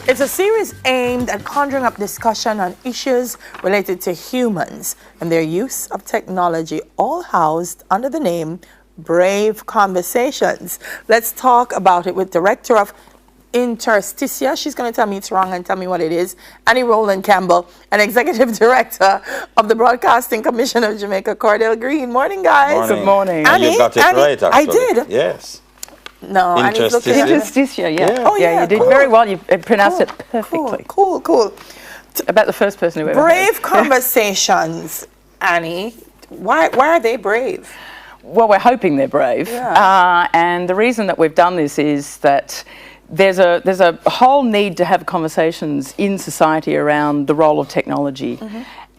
It's a series aimed at conjuring up discussion on issues related to humans and their use of technology, all housed under the name Brave Conversations. Let's talk about it with Director of Intersticia. She's going to tell me it's wrong and tell me what it is. Anni Rowland-Campbell, and Executive Director of the Broadcasting Commission of Jamaica, Cordel Green. Morning, guys. Morning. Good morning. Anni, You got it right, actually. I did. Yes. No, Intersticia, yeah. Oh, yeah, you did very well. You pronounced it perfectly. Cool. About the first person who ever Brave Conversations, Anni. Why are they brave? Well, we're hoping they're brave. Yeah. And the reason that we've done this is that there's a whole need to have conversations in society around the role of technology.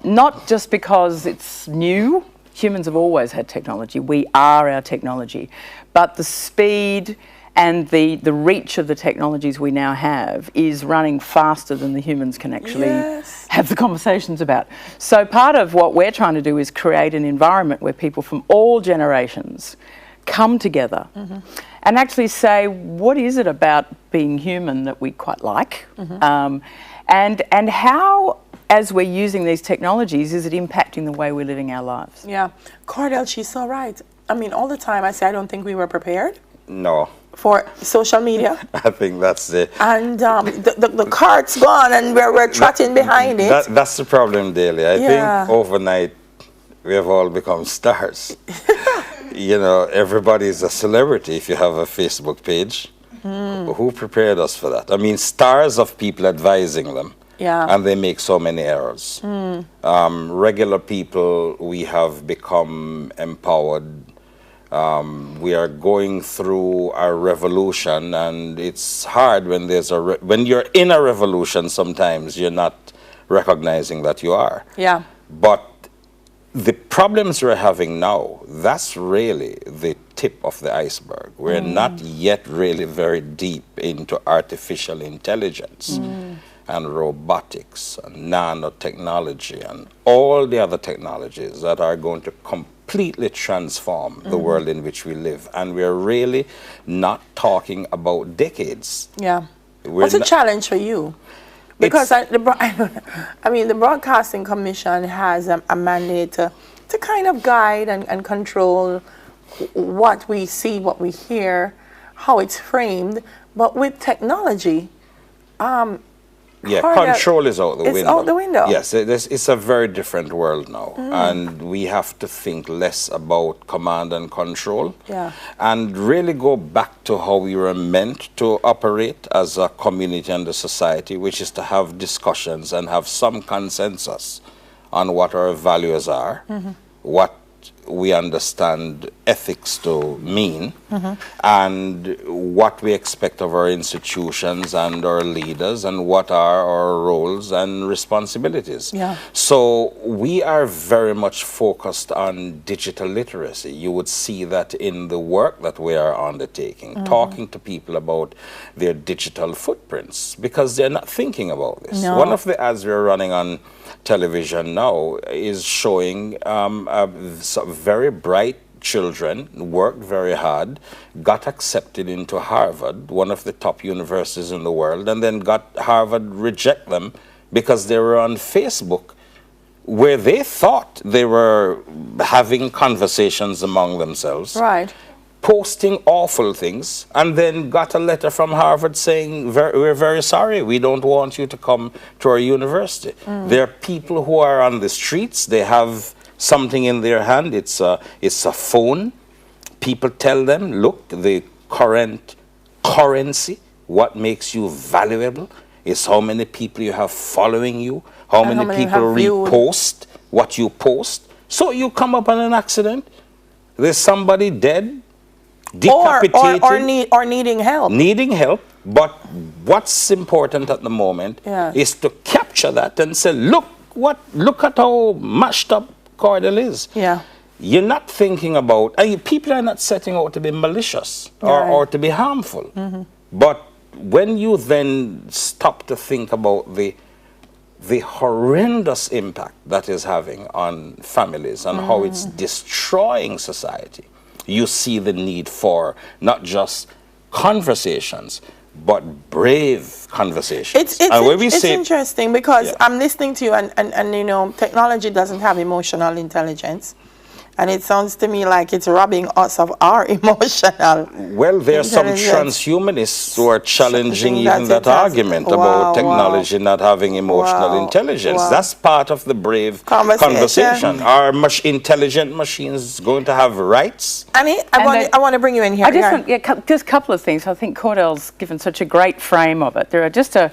Not just because it's new. Humans have always had technology. We are our technology. But the speed and the reach of the technologies we now have is running faster than the humans can actually have the conversations about. So part of what we're trying to do is create an environment where people from all generations come together and actually say, what is it about being human that we quite like? And how, as we're using these technologies, is it impacting the way we're living our lives? Yeah. Cordel, she's so right. I mean, all the time I say I don't think we were prepared. No. For social media. I think that's it. And the cart's gone and we're trotting behind it. That's the problem, Daly. I think overnight we have all become stars. You know, everybody's a celebrity if you have a Facebook page. Who prepared us for that? I mean, stars of people advising them. Yeah. And they make so many errors. Regular people, we have become empowered. We are going through a revolution, and it's hard when there's when you're in a revolution. Sometimes you're not recognizing that you are. Yeah. But the problems we're having now, that's really the tip of the iceberg. We're not yet really very deep into artificial intelligence and robotics and nanotechnology and all the other technologies that are going to completely transform the world in which we live. And we're really not talking about decades. Yeah. What's a challenge for you? Because I mean, the Broadcasting Commission has a mandate to kind of guide and control what we see, what we hear, how it's framed. But with technology, control is out the window. It's out the window. Yes, it's a very different world now. And we have to think less about command and control. Yeah. And really go back to how we were meant to operate as a community and a society, which is to have discussions and have some consensus on what our values are, what we understand ethics to mean, and what we expect of our institutions and our leaders, and what are our roles and responsibilities. Yeah. So we are very much focused on digital literacy. You would see that in the work that we are undertaking, talking to people about their digital footprints, because they're not thinking about this. No. One of the ads we're running on television now is showing some very bright children, worked very hard, got accepted into Harvard, one of the top universities in the world, and then got Harvard reject them because they were on Facebook, where they thought they were having conversations among themselves. Right. Posting awful things, and then got a letter from Harvard saying, we're very sorry, we don't want you to come to our university. There are people who are on the streets, they have something in their hand, it's a phone. People tell them, look, the current currency, what makes you valuable is how many people you have following you, how many people repost what you post. So you come up on an accident, there's somebody dead, decapitated, or needing help. Needing help, but what's important at the moment is to capture that and say, look at how mashed up Cordel is. Yeah. You're not thinking about, people are not setting out to be malicious or to be harmful. But when you then stop to think about the horrendous impact that is having on families and how it's destroying society, you see the need for not just conversations, but brave conversations. It's interesting because I'm listening to you and you know, technology doesn't have emotional intelligence. And it sounds to me like it's robbing us of our emotional. Well, there are some transhumanists who are challenging even that argument about technology not having emotional intelligence. That's part of the brave conversation. Are intelligent machines going to have rights? Annie, I want to bring you in here. Just a couple of things. I think Cordel's given such a great frame of it. There are just a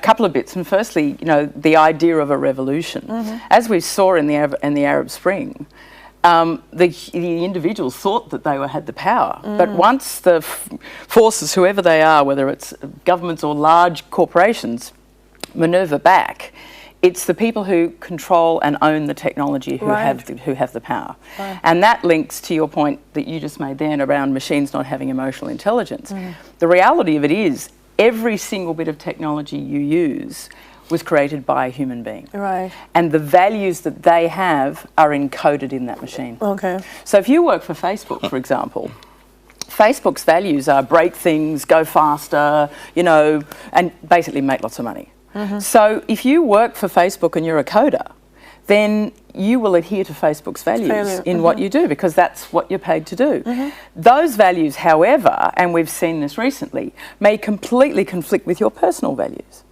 couple of bits. And firstly, you know, the idea of a revolution. As we saw in the Arab Spring, the individuals thought that they had the power, but once the forces, whoever they are, whether it's governments or large corporations, manoeuvre back, it's the people who control and own the technology who have the power. And that links to your point that you just made then around machines not having emotional intelligence. The reality of it is every single bit of technology you use was created by a human being. And the values that they have are encoded in that machine. So if you work for Facebook, for example, Facebook's values are break things, go faster, you know, and basically make lots of money. So if you work for Facebook and you're a coder, then you will adhere to Facebook's values in what you do, because that's what you're paid to do. Those values, however, and we've seen this recently, may completely conflict with your personal values.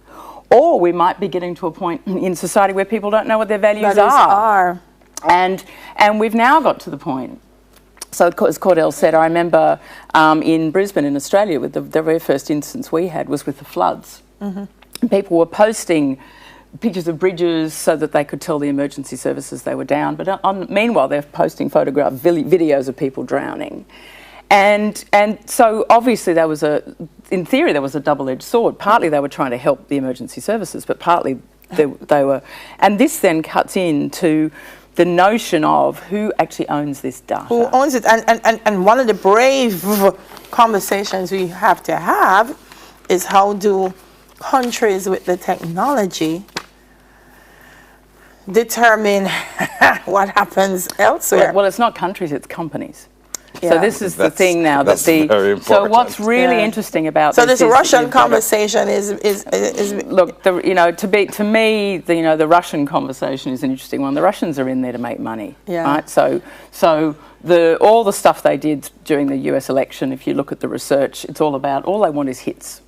Or we might be getting to a point in society where people don't know what their values are. And we've now got to the point. So as Cordel said, I remember in Brisbane in Australia, with the very first instance we had was with the floods. People were posting pictures of bridges so that they could tell the emergency services they were down. But meanwhile, they're posting videos of people drowning. And so obviously there was in theory there was a double-edged sword. Partly they were trying to help the emergency services, but partly they were. And this then cuts into the notion of who actually owns this data. Who owns it? And one of the brave conversations we have to have is how do countries with the technology determine what happens elsewhere? Well, it's not countries, it's companies. So this is the thing now that so what's really interesting about this Russian conversation is look, to me the Russian conversation is an interesting one. The Russians are in there to make money, right? So all the stuff they did during the US election, if you look at the research, it's all they want is hits.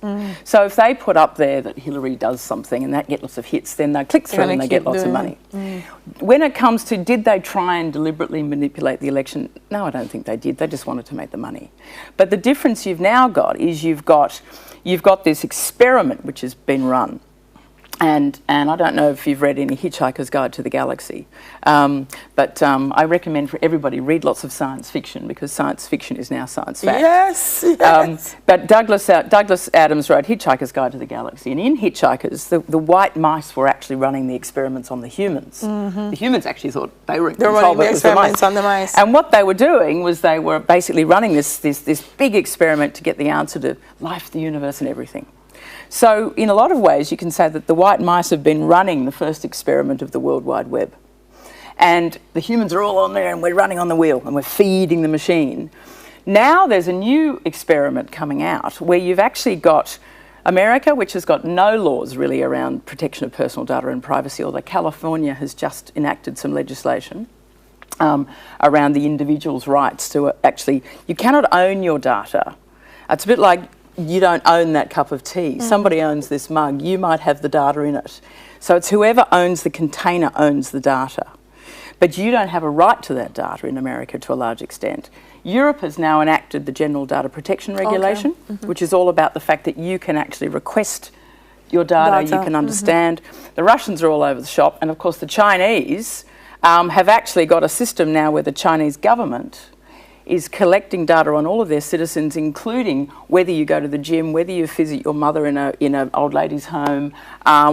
So if they put up there that Hillary does something and that gets lots of hits, then they click through and they get lots of money. When it comes to did they try and deliberately manipulate the election? No, I don't think they did. They just wanted to make the money. But the difference you've now got is you've got this experiment which has been run. And I don't know if you've read any Hitchhiker's Guide to the Galaxy, but I recommend for everybody read lots of science fiction, because science fiction is now science fact. Yes. But Douglas Adams wrote Hitchhiker's Guide to the Galaxy, and in Hitchhikers, the white mice were actually running the experiments on the humans. The humans actually thought they were in control, running the experiments on the mice. And what they were doing was they were basically running this big experiment to get the answer to life, the universe, and everything. So in a lot of ways you can say that the white mice have been running the first experiment of the World Wide Web. And the humans are all on there and we're running on the wheel and we're feeding the machine. Now there's a new experiment coming out where you've actually got America, which has got no laws really around protection of personal data and privacy, although California has just enacted some legislation around the individual's rights to actually, you cannot own your data. It's a bit like you don't own that cup of tea. Somebody owns this mug. You might have the data in it. So it's whoever owns the container owns the data. But you don't have a right to that data in America to a large extent. Europe has now enacted the General Data Protection Regulation, which is all about the fact that you can actually request your data, you can understand. The Russians are all over the shop. And of course the Chinese have actually got a system now where the Chinese government is collecting data on all of their citizens, including whether you go to the gym, whether you visit your mother in an old lady's home,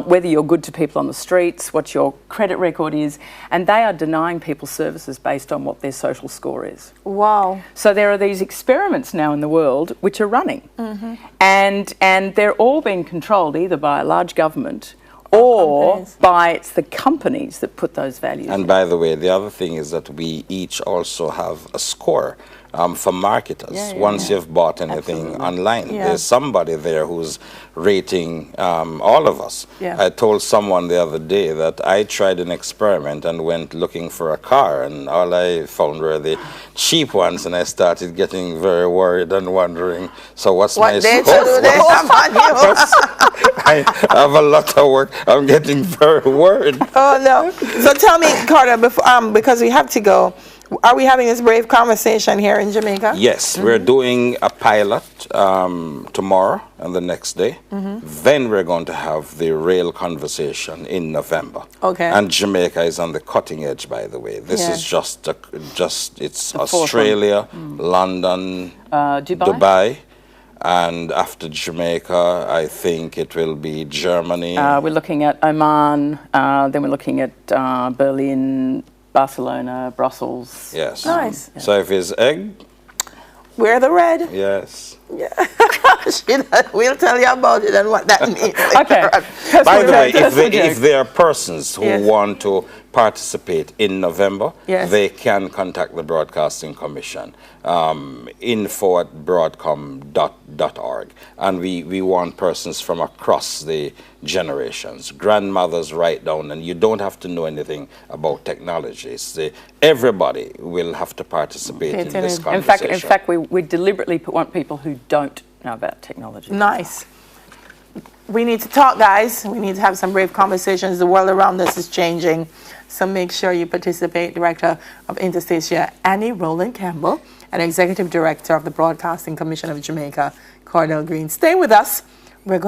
whether you're good to people on the streets, what your credit record is, and they are denying people services based on what their social score is. Wow. So there are these experiments now in the world which are running, and they're all being controlled either by a large government or by the companies that put those values in. And by the way, the other thing is that we each also have a score for marketers. Once you've bought anything online, Yeah. there's somebody there who's rating all of us. Yeah. I told someone the other day that I tried an experiment and went looking for a car, and all I found were the cheap ones, and I started getting very worried and wondering, so what's my data score? do they have on you? I have a lot of work. I'm getting very worried. Oh no! So tell me, Carter, before, because we have to go. Are we having this brave conversation here in Jamaica? Yes, we're doing a pilot tomorrow and the next day. Then we're going to have the rail conversation in November. Okay. And Jamaica is on the cutting edge, by the way. This is just it's Australia, London, Dubai. And after Jamaica, I think it will be Germany. We're looking at Oman, then we're looking at Berlin, Barcelona, Brussels. Yes. Nice. So if it's egg, Wear the red. yes. Yeah. We'll tell you about it and what that means. Okay. By the way, if there are persons who Yes. want to participate in November, Yes. they can contact the Broadcasting Commission, info@broadcom.org. And we want persons from across the generations, grandmothers right down, and you don't have to know anything about technology. Everybody will have to participate in this conversation. In fact, we deliberately want people who don't know about technology. Nice. We need to talk, guys. We need to have some brave conversations. The world around us is changing. So make sure you participate. Director of Intersticia, Anni Rowland-Campbell, and Executive Director of the Broadcasting Commission of Jamaica, Cordel Green. Stay with us. We're going